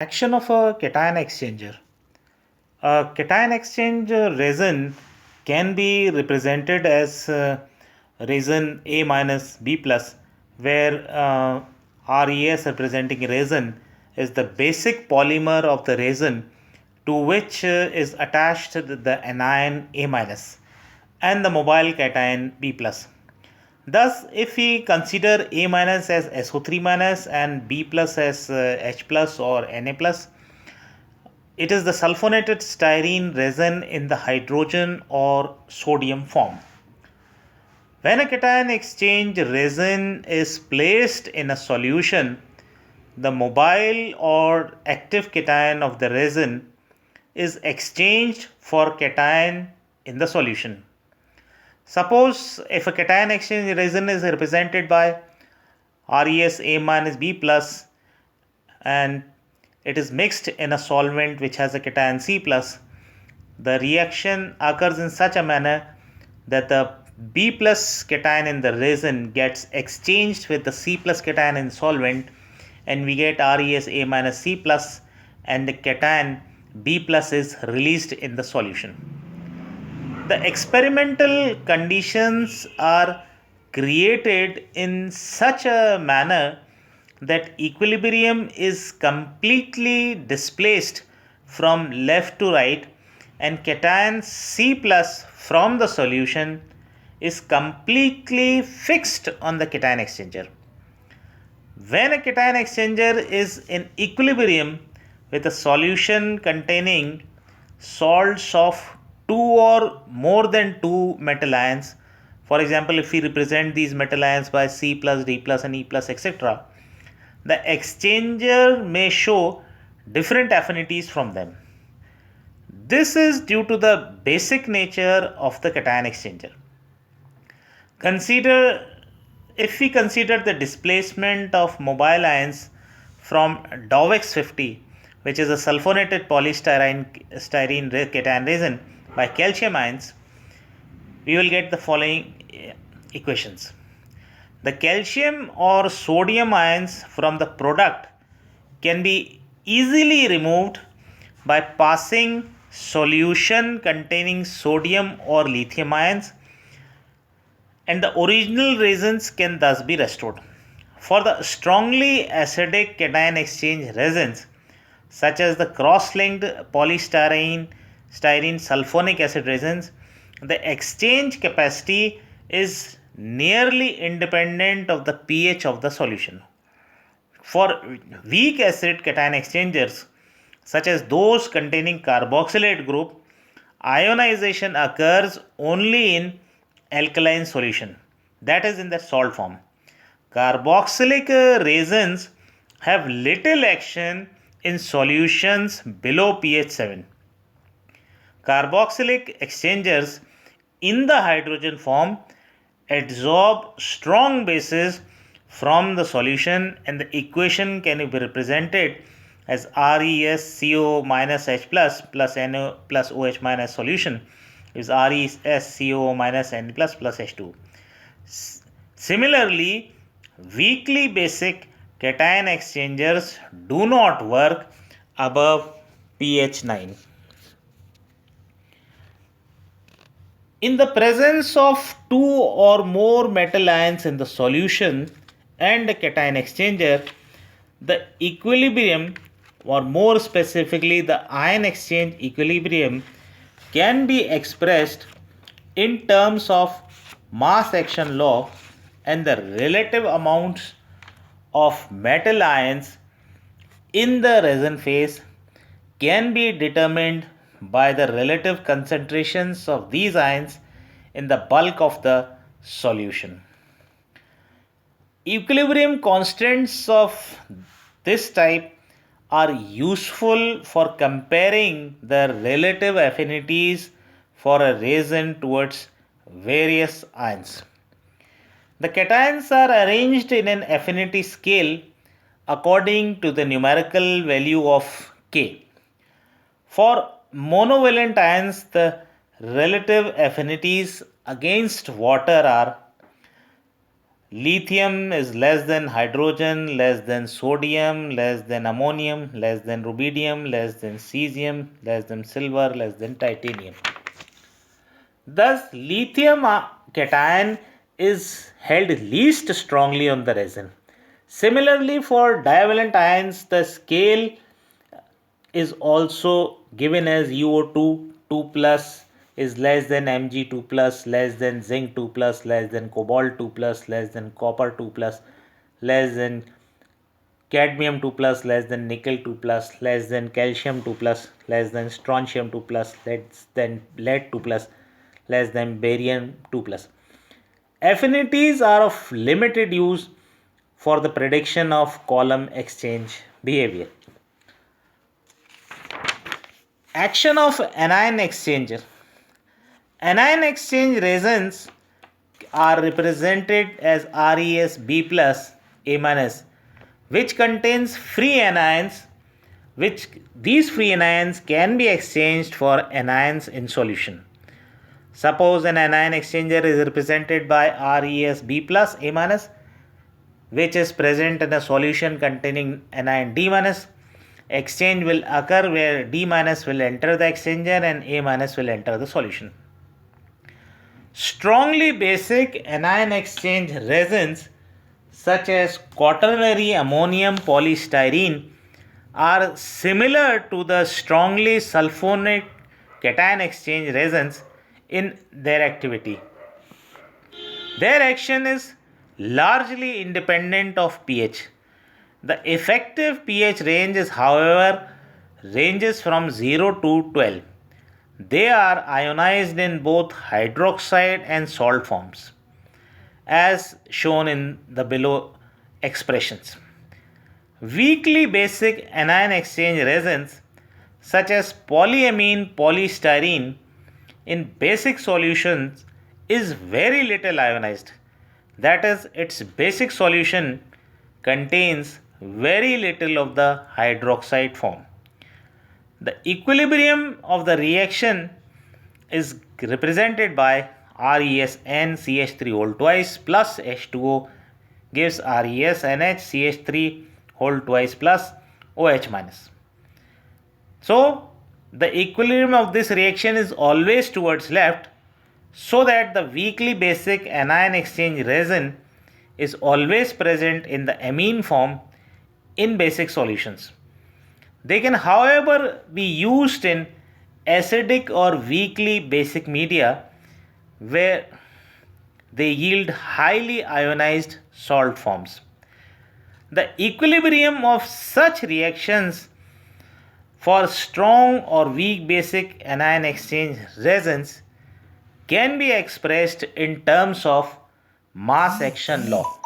Action of a cation exchanger. A cation exchange resin can be represented as resin A minus B plus, where RES representing resin is the basic polymer of the resin to which is attached the anion A minus and the mobile cation B plus. Thus, if we consider A minus as SO3 minus and B plus as H plus or Na plus, it is the sulfonated styrene resin in the hydrogen or sodium form. When a cation exchange resin is placed in a solution, the mobile or active cation of the resin is exchanged for cation in the solution. Suppose if a cation exchange resin is represented by RES A minus B plus and it is mixed in a solvent which has a cation C plus, the reaction occurs in such a manner that the B plus cation in the resin gets exchanged with the C plus cation in solvent and we get RES A minus C plus and the cation B plus is released in the solution. The experimental conditions are created in such a manner that equilibrium is completely displaced from left to right and cation C plus from the solution is completely fixed on the cation exchanger. When a cation exchanger is in equilibrium with a solution containing salts of two or more than two metal ions, for example, if we represent these metal ions by C plus, D plus and E plus, etc., the exchanger may show different affinities from them. This is due to the basic nature of the cation exchanger. If we consider the displacement of mobile ions from Dowex 50, which is a sulfonated polystyrene cation resin, by calcium ions, we will get the following equations. The calcium or sodium ions from the product can be easily removed by passing solution containing sodium or lithium ions, and the original resins can thus be restored. For the strongly acidic cation exchange resins, such as the cross-linked polystyrene sulfonic acid resins, the exchange capacity is nearly independent of the pH of the solution. For weak acid cation exchangers, such as those containing carboxylate group, ionization occurs only in alkaline solution, that is in the salt form. Carboxylic resins have little action in solutions below pH 7. Carboxylic exchangers in the hydrogen form adsorb strong bases from the solution, and the equation can be represented as ReSCO minus H plus NO plus OH minus solution is ReSCO minus N plus H2. Similarly, weakly basic cation exchangers do not work above pH 9. In the presence of two or more metal ions in the solution and a cation exchanger, the equilibrium, or more specifically the ion exchange equilibrium, can be expressed in terms of mass action law, and the relative amounts of metal ions in the resin phase can be determined by the relative concentrations of these ions in the bulk of the solution. Equilibrium constants of this type are useful for comparing the relative affinities for a resin towards various ions. The cations are arranged in an affinity scale according to the numerical value of K. For monovalent ions, the relative affinities against water are lithium is less than hydrogen, less than sodium, less than ammonium, less than rubidium, less than cesium, less than silver, less than titanium. Thus, lithium cation is held least strongly on the resin. Similarly, for divalent ions, the scale is also given as UO2 2 plus is less than Mg2 plus, less than zinc 2 plus, less than cobalt 2 plus, less than copper 2 plus, less than cadmium 2 plus, less than nickel 2 plus, less than calcium 2 plus, less than strontium 2 plus, less than lead 2 plus, less than barium 2 plus. Affinities are of limited use for the prediction of column exchange behavior. Action of anion exchanger. Anion exchange resins are represented as RES B plus A minus, which contains free anions, which these free anions can be exchanged for anions in solution. Suppose an anion exchanger is represented by RES B plus A minus, which is present in a solution containing anion D minus. Exchange will occur where D minus will enter the exchanger and A minus will enter the solution. Strongly basic anion exchange resins such as quaternary ammonium polystyrene are similar to the strongly sulfonic cation exchange resins in their activity. Their action is largely independent of pH. The effective pH range is, however, ranges from 0 to 12. They are ionized in both hydroxide and salt forms, as shown in the below expressions. Weakly basic anion exchange resins, such as polyamine polystyrene, in basic solutions is very little ionized. That is, its basic solution contains very little of the hydroxide form. The equilibrium of the reaction is represented by ReSnCH3 whole twice plus H2O gives ReSNH whole twice plus OH minus. So, the equilibrium of this reaction is always towards left, so that the weakly basic anion exchange resin is always present in the amine form in basic solutions. They can, however, be used in acidic or weakly basic media where they yield highly ionized salt forms. The equilibrium of such reactions for strong or weak basic anion exchange resins can be expressed in terms of mass action law.